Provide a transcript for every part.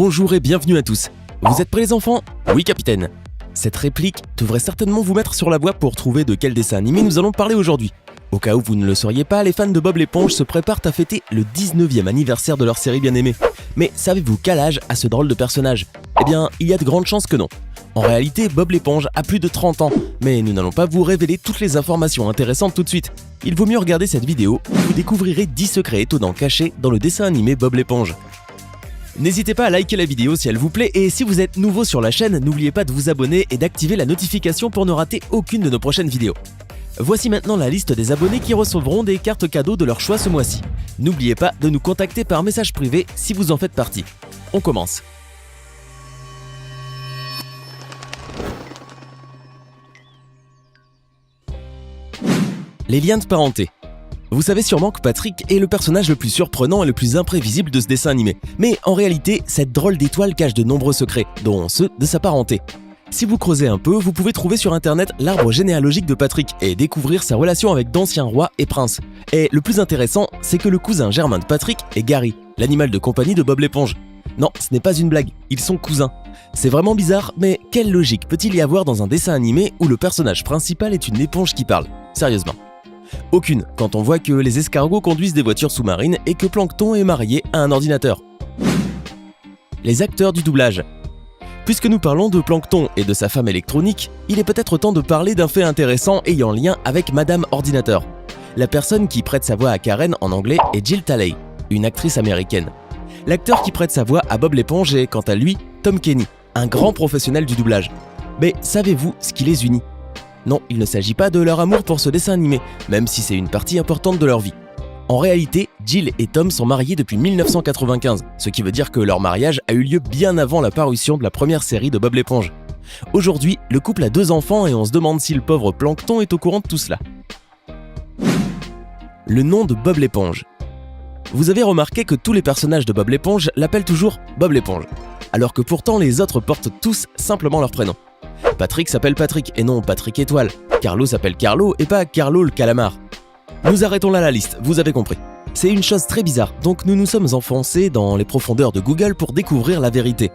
Bonjour et bienvenue à tous. Vous êtes prêts les enfants? Oui capitaine. Cette réplique devrait certainement vous mettre sur la voie pour trouver de quel dessin animé nous allons parler aujourd'hui. Au cas où vous ne le sauriez pas, les fans de Bob l'éponge se préparent à fêter le 19e anniversaire de leur série bien-aimée. Mais savez-vous quel âge a ce drôle de personnage? Eh bien, il y a de grandes chances que non. En réalité, Bob l'éponge a plus de 30 ans, mais nous n'allons pas vous révéler toutes les informations intéressantes tout de suite. Il vaut mieux regarder cette vidéo où vous découvrirez 10 secrets étonnants cachés dans le dessin animé Bob l'éponge. N'hésitez pas à liker la vidéo si elle vous plaît et si vous êtes nouveau sur la chaîne, n'oubliez pas de vous abonner et d'activer la notification pour ne rater aucune de nos prochaines vidéos. Voici maintenant la liste des abonnés qui recevront des cartes cadeaux de leur choix ce mois-ci. N'oubliez pas de nous contacter par message privé si vous en faites partie. On commence. Les liens de parenté. Vous savez sûrement que Patrick est le personnage le plus surprenant et le plus imprévisible de ce dessin animé. Mais en réalité, cette drôle d'étoile cache de nombreux secrets, dont ceux de sa parenté. Si vous creusez un peu, vous pouvez trouver sur internet l'arbre généalogique de Patrick et découvrir sa relation avec d'anciens rois et princes. Et le plus intéressant, c'est que le cousin germain de Patrick est Gary, l'animal de compagnie de Bob l'éponge. Non, ce n'est pas une blague, ils sont cousins. C'est vraiment bizarre, mais quelle logique peut-il y avoir dans un dessin animé où le personnage principal est une éponge qui parle? Sérieusement. Aucune, quand on voit que les escargots conduisent des voitures sous-marines et que Plankton est marié à un ordinateur. Les acteurs du doublage. Puisque nous parlons de Plankton et de sa femme électronique, il est peut-être temps de parler d'un fait intéressant ayant lien avec Madame Ordinateur. La personne qui prête sa voix à Karen en anglais est Jill Talley, une actrice américaine. L'acteur qui prête sa voix à Bob l'éponge est quant à lui Tom Kenny, un grand professionnel du doublage. Mais savez-vous ce qui les unit? Non, il ne s'agit pas de leur amour pour ce dessin animé, même si c'est une partie importante de leur vie. En réalité, Jill et Tom sont mariés depuis 1995, ce qui veut dire que leur mariage a eu lieu bien avant la parution de la première série de Bob l'éponge. Aujourd'hui, le couple a 2 enfants et on se demande si le pauvre Plankton est au courant de tout cela. Le nom de Bob l'éponge. Vous avez remarqué que tous les personnages de Bob l'éponge l'appellent toujours Bob l'éponge, alors que pourtant les autres portent tous simplement leur prénom. Patrick s'appelle Patrick et non Patrick Étoile. Carlo s'appelle Carlo et pas Carlo le calamar. Nous arrêtons là la liste, vous avez compris. C'est une chose très bizarre, donc nous nous sommes enfoncés dans les profondeurs de Google pour découvrir la vérité.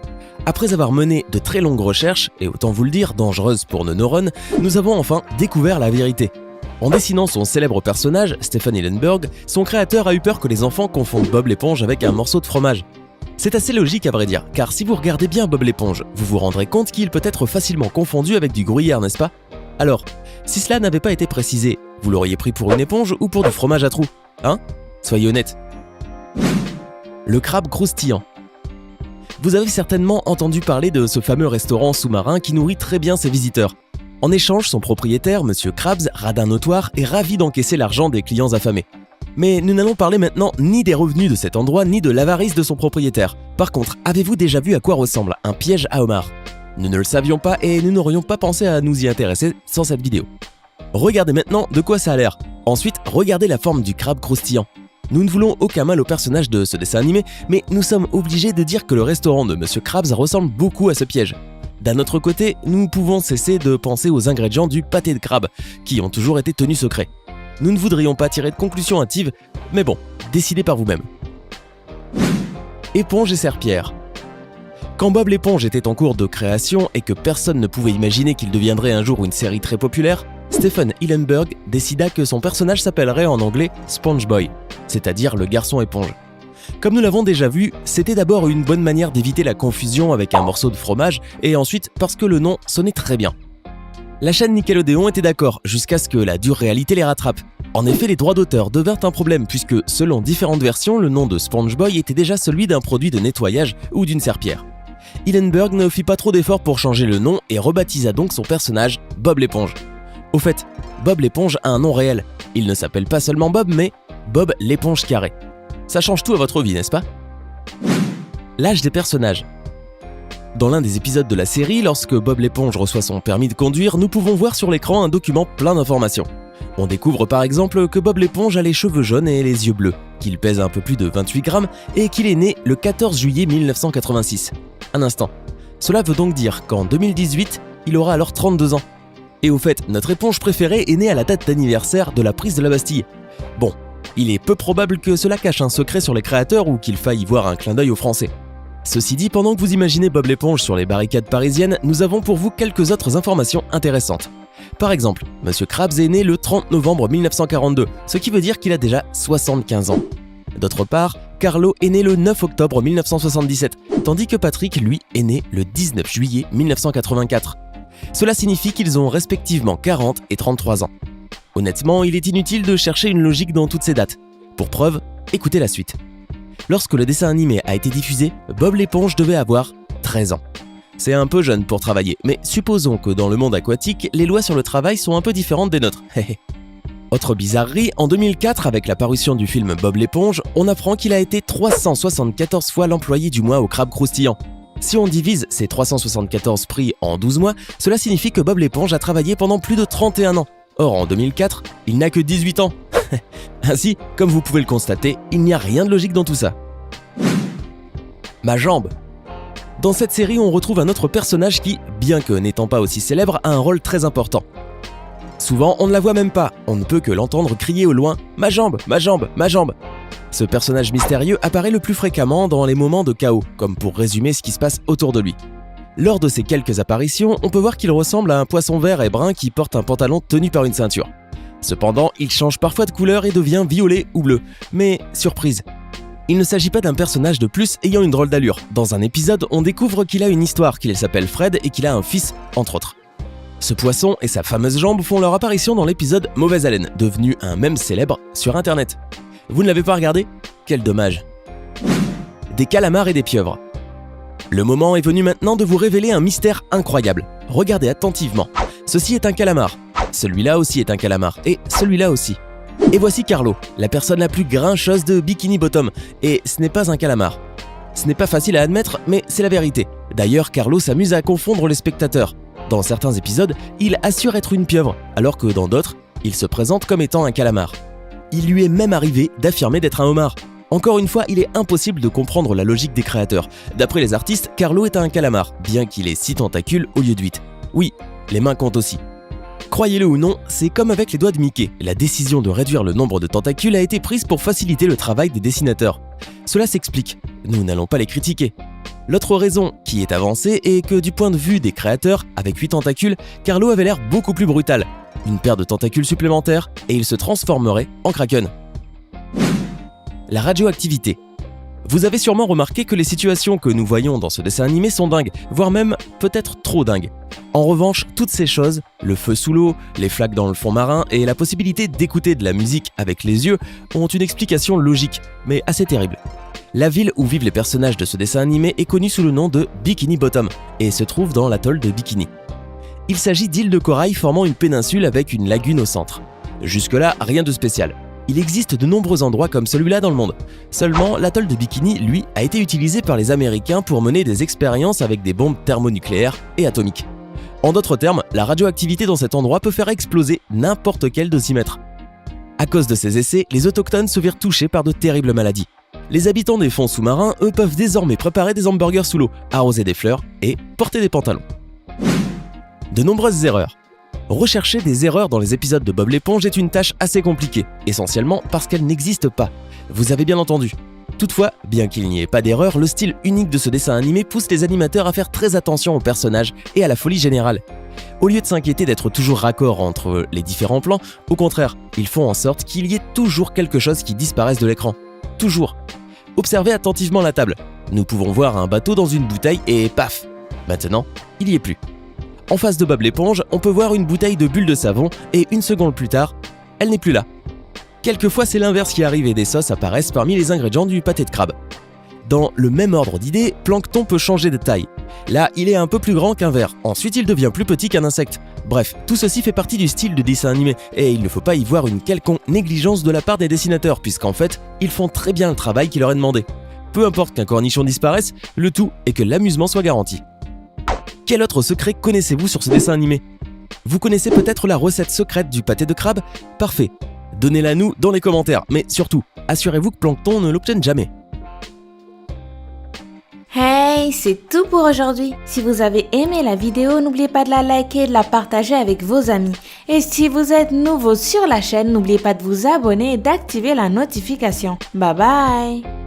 Après avoir mené de très longues recherches, et autant vous le dire, dangereuses pour nos neurones, nous avons enfin découvert la vérité. En dessinant son célèbre personnage, Stephen Hillenburg, son créateur a eu peur que les enfants confondent Bob l'éponge avec un morceau de fromage. C'est assez logique à vrai dire, car si vous regardez bien Bob l'éponge, vous vous rendrez compte qu'il peut être facilement confondu avec du gruyère, n'est-ce pas? Alors, si cela n'avait pas été précisé, vous l'auriez pris pour une éponge ou pour du fromage à trous? Hein? Soyez honnête. Le crabe croustillant. Vous avez certainement entendu parler de ce fameux restaurant sous-marin qui nourrit très bien ses visiteurs. En échange, son propriétaire, Monsieur Krabs, radin notoire, est ravi d'encaisser l'argent des clients affamés. Mais nous n'allons parler maintenant ni des revenus de cet endroit, ni de l'avarice de son propriétaire. Par contre, avez-vous déjà vu à quoi ressemble un piège à homard? Nous ne le savions pas et nous n'aurions pas pensé à nous y intéresser sans cette vidéo. Regardez maintenant de quoi ça a l'air. Ensuite, regardez la forme du crabe croustillant. Nous ne voulons aucun mal au personnage de ce dessin animé, mais nous sommes obligés de dire que le restaurant de Monsieur Krabs ressemble beaucoup à ce piège. D'un autre côté, nous pouvons cesser de penser aux ingrédients du pâté de crabe, qui ont toujours été tenus secrets. Nous ne voudrions pas tirer de conclusions hâtives, mais bon, décidez par vous-même. Éponge et serpillère. Quand Bob l'éponge était en cours de création et que personne ne pouvait imaginer qu'il deviendrait un jour une série très populaire, Stephen Hillenburg décida que son personnage s'appellerait en anglais SpongeBob, c'est-à-dire le garçon éponge. Comme nous l'avons déjà vu, c'était d'abord une bonne manière d'éviter la confusion avec un morceau de fromage et ensuite parce que le nom sonnait très bien. La chaîne Nickelodeon était d'accord jusqu'à ce que la dure réalité les rattrape. En effet, les droits d'auteur devinrent un problème puisque, selon différentes versions, le nom de SpongeBob était déjà celui d'un produit de nettoyage ou d'une serpillière. Hillenburg ne fit pas trop d'efforts pour changer le nom et rebaptisa donc son personnage Bob l'éponge. Au fait, Bob l'éponge a un nom réel. Il ne s'appelle pas seulement Bob, mais Bob l'éponge carré. Ça change tout à votre vie, n'est-ce pas? L'âge des personnages. Dans l'un des épisodes de la série, lorsque Bob l'éponge reçoit son permis de conduire, nous pouvons voir sur l'écran un document plein d'informations. On découvre par exemple que Bob l'éponge a les cheveux jaunes et les yeux bleus, qu'il pèse un peu plus de 28 grammes et qu'il est né le 14 juillet 1986. Un instant. Cela veut donc dire qu'en 2018, il aura alors 32 ans. Et au fait, notre éponge préférée est née à la date d'anniversaire de la prise de la Bastille. Bon, il est peu probable que cela cache un secret sur les créateurs ou qu'il faille y voir un clin d'œil aux Français. Ceci dit, pendant que vous imaginez Bob l'éponge sur les barricades parisiennes, nous avons pour vous quelques autres informations intéressantes. Par exemple, Monsieur Krabs est né le 30 novembre 1942, ce qui veut dire qu'il a déjà 75 ans. D'autre part, Carlo est né le 9 octobre 1977, tandis que Patrick, lui, est né le 19 juillet 1984. Cela signifie qu'ils ont respectivement 40 et 33 ans. Honnêtement, il est inutile de chercher une logique dans toutes ces dates. Pour preuve, écoutez la suite. Lorsque le dessin animé a été diffusé, Bob l'éponge devait avoir 13 ans. C'est un peu jeune pour travailler, mais supposons que dans le monde aquatique, les lois sur le travail sont un peu différentes des nôtres. Autre bizarrerie, en 2004, avec la parution du film Bob l'éponge, on apprend qu'il a été 374 fois l'employé du mois au Crabe Croustillant. Si on divise ces 374 prix en 12 mois, cela signifie que Bob l'éponge a travaillé pendant plus de 31 ans. Or, en 2004, il n'a que 18 ans. Ainsi, comme vous pouvez le constater, il n'y a rien de logique dans tout ça. Ma jambe. Dans cette série, on retrouve un autre personnage qui, bien que n'étant pas aussi célèbre, a un rôle très important. Souvent, on ne la voit même pas, on ne peut que l'entendre crier au loin « Ma jambe, ma jambe, ma jambe !» Ce personnage mystérieux apparaît le plus fréquemment dans les moments de chaos, comme pour résumer ce qui se passe autour de lui. Lors de ces quelques apparitions, on peut voir qu'il ressemble à un poisson vert et brun qui porte un pantalon tenu par une ceinture. Cependant, il change parfois de couleur et devient violet ou bleu. Mais, surprise, il ne s'agit pas d'un personnage de plus ayant une drôle d'allure. Dans un épisode, on découvre qu'il a une histoire, qu'il s'appelle Fred et qu'il a un fils, entre autres. Ce poisson et sa fameuse jambe font leur apparition dans l'épisode Mauvaise haleine, devenu un mème célèbre sur internet. Vous ne l'avez pas regardé ? Quel dommage. Des calamars et des pieuvres. Le moment est venu maintenant de vous révéler un mystère incroyable. Regardez attentivement. Ceci est un calamar. Celui-là aussi est un calamar. Et celui-là aussi. Et voici Carlo, la personne la plus grincheuse de Bikini Bottom. Et ce n'est pas un calamar. Ce n'est pas facile à admettre, mais c'est la vérité. D'ailleurs, Carlo s'amuse à confondre les spectateurs. Dans certains épisodes, il assure être une pieuvre, alors que dans d'autres, il se présente comme étant un calamar. Il lui est même arrivé d'affirmer d'être un homard. Encore une fois, il est impossible de comprendre la logique des créateurs. D'après les artistes, Carlo est un calamar, bien qu'il ait 6 tentacules au lieu de 8. Oui, les mains comptent aussi. Croyez-le ou non, c'est comme avec les doigts de Mickey. La décision de réduire le nombre de tentacules a été prise pour faciliter le travail des dessinateurs. Cela s'explique, nous n'allons pas les critiquer. L'autre raison qui est avancée est que du point de vue des créateurs, avec 8 tentacules, Carlo avait l'air beaucoup plus brutal. Une paire de tentacules supplémentaires et il se transformerait en Kraken. La radioactivité. Vous avez sûrement remarqué que les situations que nous voyons dans ce dessin animé sont dingues, voire même peut-être trop dingues. En revanche, toutes ces choses, le feu sous l'eau, les flaques dans le fond marin et la possibilité d'écouter de la musique avec les yeux ont une explication logique, mais assez terrible. La ville où vivent les personnages de ce dessin animé est connue sous le nom de Bikini Bottom et se trouve dans l'atoll de Bikini. Il s'agit d'îles de corail formant une péninsule avec une lagune au centre. Jusque-là, rien de spécial. Il existe de nombreux endroits comme celui-là dans le monde. Seulement, l'atoll de Bikini, lui, a été utilisé par les Américains pour mener des expériences avec des bombes thermonucléaires et atomiques. En d'autres termes, la radioactivité dans cet endroit peut faire exploser n'importe quel dosimètre. À cause de ces essais, les autochtones se virent touchés par de terribles maladies. Les habitants des fonds sous-marins, eux, peuvent désormais préparer des hamburgers sous l'eau, arroser des fleurs et porter des pantalons. De nombreuses erreurs. Rechercher des erreurs dans les épisodes de Bob l'éponge est une tâche assez compliquée, essentiellement parce qu'elles n'existent pas. Vous avez bien entendu. Toutefois, bien qu'il n'y ait pas d'erreur, le style unique de ce dessin animé pousse les animateurs à faire très attention aux personnages et à la folie générale. Au lieu de s'inquiéter d'être toujours raccord entre les différents plans, au contraire, ils font en sorte qu'il y ait toujours quelque chose qui disparaisse de l'écran. Toujours. Observez attentivement la table. Nous pouvons voir un bateau dans une bouteille et paf! Maintenant, il n'y est plus. En face de Bob l'éponge, on peut voir une bouteille de bulles de savon et une seconde plus tard, elle n'est plus là. Quelquefois, c'est l'inverse qui arrive et des sauces apparaissent parmi les ingrédients du pâté de crabe. Dans le même ordre d'idées, Plankton peut changer de taille. Là, il est un peu plus grand qu'un ver. Ensuite, il devient plus petit qu'un insecte. Bref, tout ceci fait partie du style de dessin animé et il ne faut pas y voir une quelconque négligence de la part des dessinateurs puisqu'en fait, ils font très bien le travail qui leur est demandé. Peu importe qu'un cornichon disparaisse, le tout est que l'amusement soit garanti. Quel autre secret connaissez-vous sur ce dessin animé ? Vous connaissez peut-être la recette secrète du pâté de crabe ? Parfait. Donnez-la nous dans les commentaires, mais surtout, assurez-vous que Plankton ne l'obtienne jamais. Hey, c'est tout pour aujourd'hui. Si vous avez aimé la vidéo, n'oubliez pas de la liker et de la partager avec vos amis. Et si vous êtes nouveau sur la chaîne, n'oubliez pas de vous abonner et d'activer la notification. Bye bye!